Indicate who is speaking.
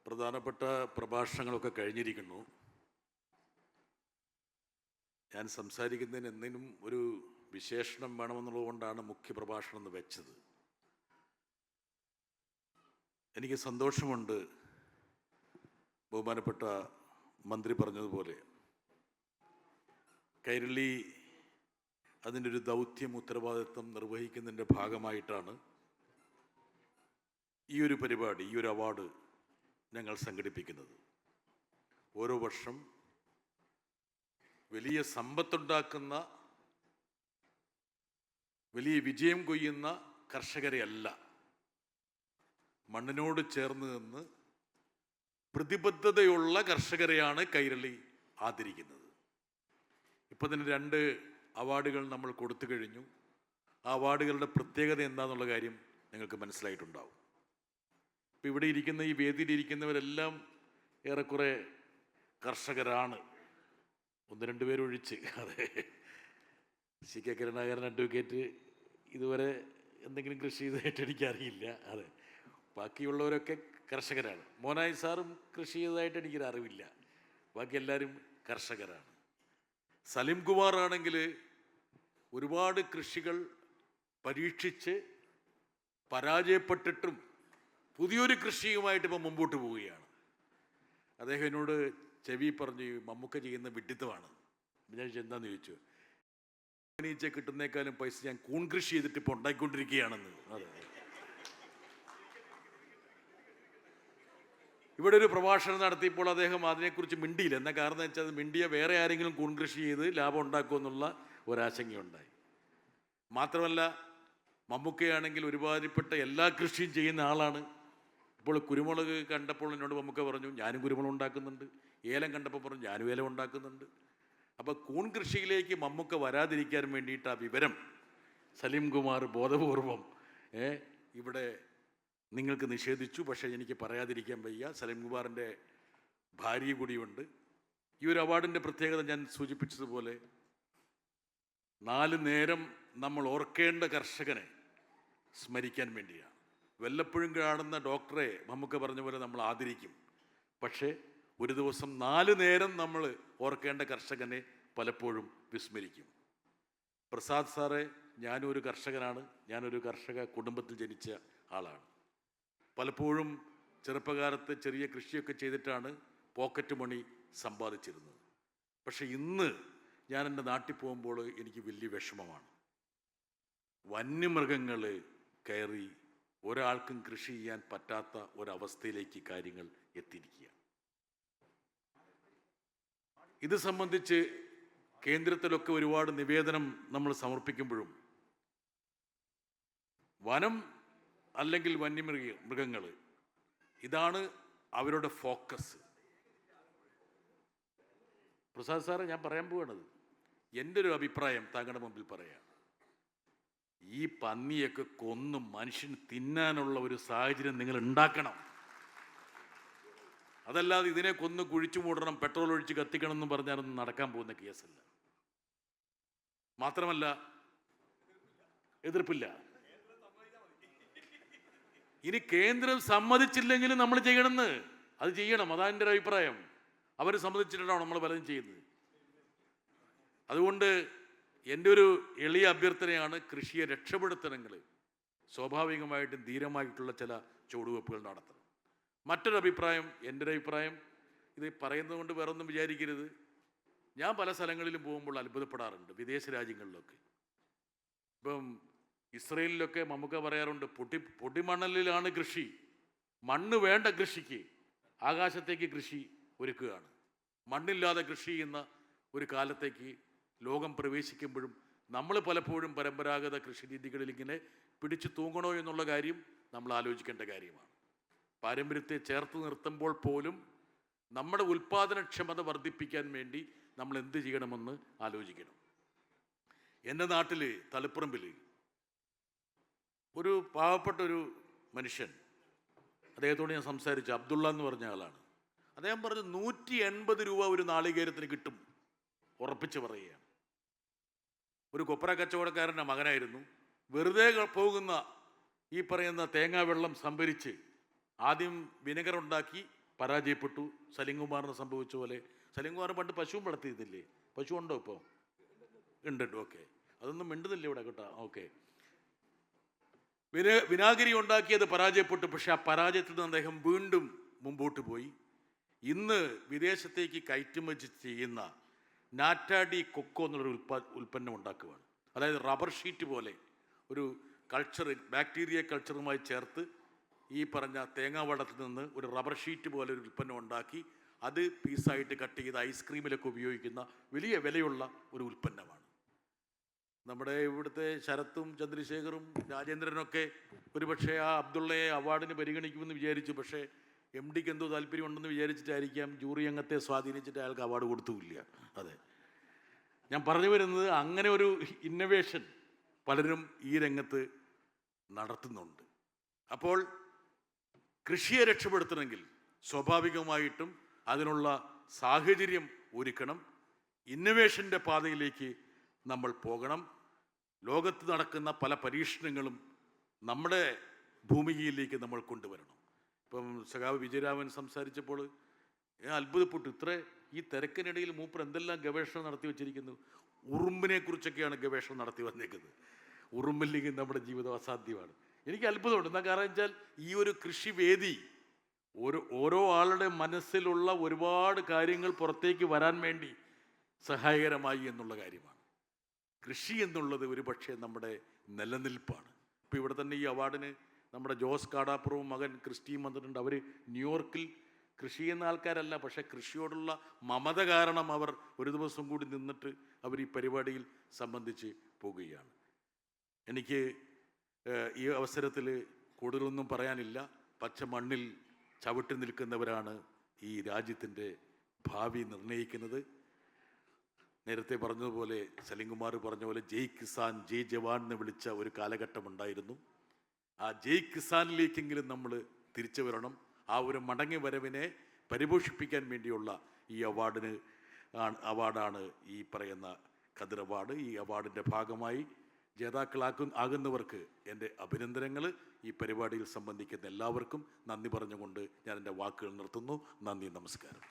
Speaker 1: പ്രധാനപ്പെട്ട പ്രഭാഷണങ്ങളൊക്കെ കഴിഞ്ഞിരിക്കുന്നു. ഞാൻ സംസാരിക്കുന്നതിന് എന്തിനും ഒരു വിശേഷണം വേണമെന്നുള്ളതുകൊണ്ടാണ് മുഖ്യ പ്രഭാഷണം എന്ന് വെച്ചത്. എനിക്ക് സന്തോഷമുണ്ട്, ബഹുമാനപ്പെട്ട മന്ത്രി പറഞ്ഞതുപോലെ കൈരളി അതിൻ്റെ ഒരു ദൗത്യം ഉത്തരവാദിത്വം നിർവഹിക്കുന്നതിൻ്റെ ഭാഗമായിട്ടാണ് ഈ ഒരു പരിപാടി, ഈ ഒരു അവാർഡ് ഞങ്ങൾ സംഘടിപ്പിക്കുന്നത്. ഓരോ വർഷം വലിയ സമ്പത്തുണ്ടാക്കുന്ന, വലിയ വിജയം കൊയ്യുന്ന കർഷകരെ അല്ല, മണ്ണിനോട് ചേർന്ന് നിന്ന് പ്രതിബദ്ധതയുള്ള കർഷകരെയാണ് കൈരളി ആദരിക്കുന്നത്. ഇപ്പം തന്നെ 2 അവാർഡുകൾ നമ്മൾ കൊടുത്തു കഴിഞ്ഞു. ആ അവാർഡുകളുടെ പ്രത്യേകത എന്താണെന്നുള്ള കാര്യം നിങ്ങൾക്ക് മനസ്സിലായിട്ടുണ്ടാവും. ഇപ്പം ഇവിടെ ഇരിക്കുന്ന, ഈ വേദിയിലിരിക്കുന്നവരെല്ലാം ഏറെക്കുറെ കർഷകരാണ്, 1-2 പേരൊഴിച്ച്. അതെ, CK കരുണാകരൻ അഡ്വക്കേറ്റ് ഇതുവരെ എന്തെങ്കിലും കൃഷി ചെയ്തതായിട്ട് എനിക്കറിയില്ല. അതെ, ബാക്കിയുള്ളവരൊക്കെ കർഷകരാണ്. മോനായി സാറും കൃഷി ചെയ്തതായിട്ട് എനിക്കൊരു അറിവില്ല. ബാക്കി എല്ലാവരും കർഷകരാണ്. സലിം കുമാർ ആണെങ്കിൽ ഒരുപാട് കൃഷികൾ പരീക്ഷിച്ച് പരാജയപ്പെട്ടിട്ടും പുതിയൊരു കൃഷിയുമായിട്ട് ഇപ്പം മുമ്പോട്ട് പോവുകയാണ്. അദ്ദേഹം എന്നോട് ചെവി പറഞ്ഞ് മമ്മൂക്ക ചെയ്യുന്ന വിഡ്ഢിത്തമാണ്. ഞാൻ എന്താണെന്ന് ചോദിച്ചു. നീച്ച കിട്ടുന്നേക്കാളും പൈസ ഞാൻ കൂൺ കൃഷി ചെയ്തിട്ട് ഇപ്പോൾ ഉണ്ടാക്കിക്കൊണ്ടിരിക്കുകയാണെന്ന്. അതെ, ഇവിടെ ഒരു പ്രഭാഷണം നടത്തിയപ്പോൾ അദ്ദേഹം അതിനെക്കുറിച്ച് മിണ്ടിയില്ല. എന്താ കാരണം എന്ന് വെച്ചാൽ, മിണ്ടിയ വേറെ ആരെങ്കിലും കൂൺ കൃഷി ചെയ്ത് ലാഭം ഉണ്ടാക്കുമെന്നുള്ള ഒരാശങ്കയുണ്ടായി. മാത്രമല്ല, മമ്മൂക്കയാണെങ്കിൽ ഒരുപാടുപ്പെട്ട എല്ലാ കൃഷിയും ചെയ്യുന്ന ആളാണ്. ഇപ്പോൾ കുരുമുളക് കണ്ടപ്പോൾ എന്നോട് മമ്മൂക്ക പറഞ്ഞു ഞാനും കുരുമുളക് ഉണ്ടാക്കുന്നുണ്ട്. ഏലം കണ്ടപ്പോൾ പറഞ്ഞു ഞാനും ഏലം ഉണ്ടാക്കുന്നുണ്ട്. അപ്പോൾ കൂൺ കൃഷിയിലേക്ക് മമ്മൂക്ക വരാതിരിക്കാൻ വേണ്ടിയിട്ട് ആ വിവരം സലീം കുമാർ ബോധപൂർവം ഇവിടെ നിങ്ങൾക്ക് നിഷേധിച്ചു. പക്ഷേ എനിക്ക് പറയാതിരിക്കാൻ വയ്യ, സലീം കുമാറിൻ്റെ ഭാര്യ കൂടിയുണ്ട്. ഈ ഒരു അവാർഡിൻ്റെ പ്രത്യേകത ഞാൻ സൂചിപ്പിച്ചതുപോലെ 4 നേരം നമ്മൾ ഓർക്കേണ്ട കർഷകനെ സ്മരിക്കാൻ വേണ്ടിയാണ്. വല്ലപ്പോഴും കാണുന്ന ഡോക്ടറെ മമ്മൂക്ക പറഞ്ഞ പോലെ നമ്മൾ ആദരിക്കും. പക്ഷേ ഒരു ദിവസം 4 നേരം നമ്മൾ ഓർക്കേണ്ട കർഷകനെ പലപ്പോഴും വിസ്മരിക്കും. പ്രസാദ് സാറേ, ഞാനും ഒരു കർഷകനാണ്. ഞാനൊരു കർഷക കുടുംബത്തിൽ ജനിച്ച ആളാണ്. പലപ്പോഴും ചെറുപ്പകാലത്ത് ചെറിയ കൃഷിയൊക്കെ ചെയ്തിട്ടാണ് പോക്കറ്റ് മണി സമ്പാദിച്ചിരുന്നത്. പക്ഷെ ഇന്ന് ഞാൻ എൻ്റെ നാട്ടിൽ പോകുമ്പോൾ എനിക്ക് വലിയ വിഷമമാണ്. വന്യമൃഗങ്ങൾ കയറി ഒരാൾക്കും കൃഷി ചെയ്യാൻ പറ്റാത്ത ഒരവസ്ഥയിലേക്ക് കാര്യങ്ങൾ എത്തിയിരിക്കുക. ഇത് സംബന്ധിച്ച് കേന്ദ്രത്തിലൊക്കെ ഒരുപാട് നിവേദനം നമ്മൾ സമർപ്പിക്കുമ്പോഴും വനം അല്ലെങ്കിൽ വന്യമൃഗങ്ങൾ ഇതാണ് അവരുടെ ഫോക്കസ്. പ്രസാദ് സാറെ, ഞാൻ പറയാൻ പോവുകയാണത്. എൻ്റെ ഒരു അഭിപ്രായം താങ്കളുടെ മുമ്പിൽ പറയാം. ഈ പന്നിയൊക്കെ കൊന്ന് മനുഷ്യന് തിന്നാനുള്ള ഒരു സാഹചര്യം നിങ്ങൾ ഉണ്ടാക്കണം. അതല്ലാതെ ഇതിനെ കൊന്ന് കുഴിച്ചു മൂടണം, പെട്രോൾ ഒഴിച്ച് കത്തിക്കണം എന്ന് പറഞ്ഞാലൊന്നും നടക്കാൻ പോകുന്ന കേസല്ല. മാത്രമല്ല, എതിർപ്പില്ല. ഇനി കേന്ദ്രം സമ്മതിച്ചില്ലെങ്കിലും നമ്മൾ ചെയ്യണമെന്ന്, അത് ചെയ്യണം. അതാണ് എൻ്റെ ഒരു അഭിപ്രായം. അവർ സമ്മതിച്ചിട്ടാണ് നമ്മൾ പലതും ചെയ്യുന്നത്. അതുകൊണ്ട് എൻ്റെ ഒരു എളിയ അഭ്യർത്ഥനയാണ്, കൃഷിയെ രക്ഷപ്പെടുത്തണമെങ്കിൽ സ്വാഭാവികമായിട്ടും ധീരമായിട്ടുള്ള ചില ചുവടുവെപ്പുകൾ നടത്തണം. മറ്റൊരു അഭിപ്രായം, എൻ്റെ ഒരു അഭിപ്രായം, ഇത് പറയുന്നത് കൊണ്ട് വേറെ ഒന്നും വിചാരിക്കരുത്. ഞാൻ പല സ്ഥലങ്ങളിലും പോകുമ്പോൾ അത്ഭുതപ്പെടാറുണ്ട്, വിദേശ രാജ്യങ്ങളിലൊക്കെ. ഇപ്പം ഇസ്രയേലിലൊക്കെ മമ്മൂക്ക പറയാറുണ്ട്, പൊടിമണലിലാണ് കൃഷി, മണ്ണ് വേണ്ട കൃഷിക്ക്, ആകാശത്തേക്ക് കൃഷി ഒരുക്കുകയാണ്. മണ്ണില്ലാതെ കൃഷി ചെയ്യുന്ന ഒരു കാലത്തേക്ക് ലോകം പ്രവേശിക്കുമ്പോഴും നമ്മൾ പലപ്പോഴും പരമ്പരാഗത കൃഷി രീതികളിൽ ഇങ്ങനെ പിടിച്ചു തൂങ്ങണോ എന്നുള്ള കാര്യം നമ്മൾ ആലോചിക്കേണ്ട കാര്യമാണ്. പാരമ്പര്യത്തെ ചേർത്ത് നിർത്തുമ്പോൾ പോലും നമ്മുടെ ഉൽപ്പാദനക്ഷമത വർദ്ധിപ്പിക്കാൻ വേണ്ടി നമ്മൾ എന്ത് ചെയ്യണമെന്ന് ആലോചിക്കണം. എൻ്റെ നാട്ടിൽ തളിപ്പറമ്പിൽ ഒരു പാവപ്പെട്ടൊരു മനുഷ്യൻ, അദ്ദേഹത്തോട് ഞാൻ സംസാരിച്ചു, അബ്ദുള്ള എന്ന് പറഞ്ഞ ആളാണ്. അദ്ദേഹം പറഞ്ഞു 180 രൂപ ഒരു നാളികേരത്തിന് കിട്ടും, ഉറപ്പിച്ച് പറയുകയാണ്. ഒരു കൊപ്ര കച്ചവടക്കാരൻ്റെ മകനായിരുന്നു. വെറുതെ പോകുന്ന ഈ പറയുന്ന തേങ്ങാവെള്ളം സംഭരിച്ച് ആദ്യം വിനെഗർ ഉണ്ടാക്കി പരാജയപ്പെട്ടു. സലിംകുമാറിന് സംഭവിച്ച പോലെ. സലിംകുമാർ പണ്ട് പശുവും വളർത്തിയതില്ലേ? പശു ഉണ്ടോ ഇപ്പോൾ? ഉണ്ട്. ഓക്കെ, അതൊന്നും മിണ്ടുന്നില്ല ഇവിടെ കേട്ടോ. ഓക്കെ, വിനാഗിരി ഉണ്ടാക്കിയത് പരാജയപ്പെട്ടു. പക്ഷെ ആ പരാജയത്തിൽ നിന്ന് അദ്ദേഹം വീണ്ടും മുമ്പോട്ട് പോയി. ഇന്ന് വിദേശത്തേക്ക് കയറ്റുമതി ചെയ്യുന്ന നാറ്റാഡി കൊക്കോ എന്നുള്ളൊരു ഉൽപ്പന്നം ഉണ്ടാക്കുകയാണ്. അതായത് റബ്ബർ ഷീറ്റ് പോലെ ഒരു കൾച്ചർ, ബാക്ടീരിയ കൾച്ചറുമായി ചേർത്ത് ഈ പറഞ്ഞ തേങ്ങാവെള്ളത്തിൽ നിന്ന് ഒരു റബ്ബർ ഷീറ്റ് പോലെ ഒരു ഉൽപ്പന്നം ഉണ്ടാക്കി അത് പീസായിട്ട് കട്ട് ചെയ്ത് ഐസ്ക്രീമിലൊക്കെ ഉപയോഗിക്കുന്ന വലിയ വിലയുള്ള ഒരു ഉൽപ്പന്നമാണ്. നമ്മുടെ ഇവിടുത്തെ ശരത്തും ചന്ദ്രശേഖറും രാജേന്ദ്രനൊക്കെ ഒരുപക്ഷെ ആ അബ്ദുള്ളയെ അവാർഡിന് പരിഗണിക്കുമെന്ന് വിചാരിച്ചു. പക്ഷേ എം ഡിക്ക് എന്തോ താല്പര്യമുണ്ടെന്ന് വിചാരിച്ചിട്ടായിരിക്കാം ജൂറി അംഗത്തെ സ്വാധീനിച്ചിട്ട് അയാൾക്ക് അവാർഡ് കൊടുത്തുമില്ല. അതെ, ഞാൻ പറഞ്ഞു വരുന്നത് അങ്ങനെ ഒരു ഇന്നൊവേഷൻ പലരും ഈ രംഗത്ത് നടത്തുന്നുണ്ട്. അപ്പോൾ കൃഷിയെ രക്ഷപ്പെടുത്തണമെങ്കിൽ സ്വാഭാവികമായിട്ടും അതിനുള്ള സാഹചര്യം ഒരുക്കണം. ഇന്നൊവേഷൻ്റെ പാതയിലേക്ക് നമ്മൾ പോകണം. ലോകത്ത് നടക്കുന്ന പല പരീക്ഷണങ്ങളും നമ്മുടെ ഭൂമികയിലേക്ക് നമ്മൾ കൊണ്ടുവരണം. ഇപ്പം സഖാവ് വിജയരാമൻ സംസാരിച്ചപ്പോൾ ഞാൻ അത്ഭുതപ്പെട്ടു. ഈ തിരക്കിനിടയിൽ മൂപ്പർ എന്തെല്ലാം ഗവേഷണം നടത്തി വച്ചിരിക്കുന്നു. ഉറുമ്പിനെ കുറിച്ചൊക്കെയാണ് ഗവേഷണം നടത്തി വന്നേക്കുന്നത്. ഉറുമ്പില്ലെങ്കിൽ നമ്മുടെ ജീവിതം അസാധ്യമാണ്. എനിക്ക് അത്ഭുതമുണ്ട്. എന്താ കാരണം വെച്ചാൽ ഈ ഒരു കൃഷിവേദി ഓരോ ആളുടെ മനസ്സിലുള്ള ഒരുപാട് കാര്യങ്ങൾ പുറത്തേക്ക് വരാൻ വേണ്ടി സഹായകരമായി എന്നുള്ള കാര്യമാണ്. കൃഷി എന്നുള്ളത് ഒരു പക്ഷേ നമ്മുടെ നിലനിൽപ്പാണ്. ഇപ്പോൾ ഇവിടെ തന്നെ ഈ അവാർഡിന് നമ്മുടെ ജോസ് കാടാപ്പുറവും മകൻ ക്രിസ്റ്റിയും വന്നിട്ടുണ്ട്. അവർ ന്യൂയോർക്കിൽ കൃഷി ചെയ്യുന്ന ആൾക്കാരല്ല, പക്ഷേ കൃഷിയോടുള്ള മമത കാരണം അവർ ഒരു ദിവസം കൂടി നിന്നിട്ട് അവർ ഈ പരിപാടിയിൽ സംബന്ധിച്ച് പോകുകയാണ്. എനിക്ക് ഈ അവസരത്തിൽ കൂടുതലൊന്നും പറയാനില്ല. പച്ച മണ്ണിൽ ചവിട്ടി നിൽക്കുന്നവരാണ് ഈ രാജ്യത്തിൻ്റെ ഭാവി നിർണ്ണയിക്കുന്നത്. നേരത്തെ പറഞ്ഞതുപോലെ സലിംകുമാർ പറഞ്ഞ പോലെ ജയ് കിസാൻ ജയ് ജവാൻ എന്ന് വിളിച്ച ഒരു കാലഘട്ടമുണ്ടായിരുന്നു. ആ ജയ് കിസാനിലേക്കെങ്കിലും നമ്മൾ തിരിച്ചു വരണം. ആ ഒരു മടങ്ങി വരവിനെ പരിപോഷിപ്പിക്കാൻ വേണ്ടിയുള്ള ഈ അവാർഡാണ് ഈ പറയുന്ന ഖദർ അവാർഡ്. ഈ അവാർഡിൻ്റെ ഭാഗമായി ജേതാക്കളാകുന്നവർക്ക് എൻ്റെ അഭിനന്ദനങ്ങൾ. ഈ പരിപാടിയിൽ സംബന്ധിക്കുന്ന എല്ലാവർക്കും നന്ദി പറഞ്ഞുകൊണ്ട് ഞാൻ എൻ്റെ വാക്കുകൾ നിർത്തുന്നു. നന്ദി, നമസ്കാരം.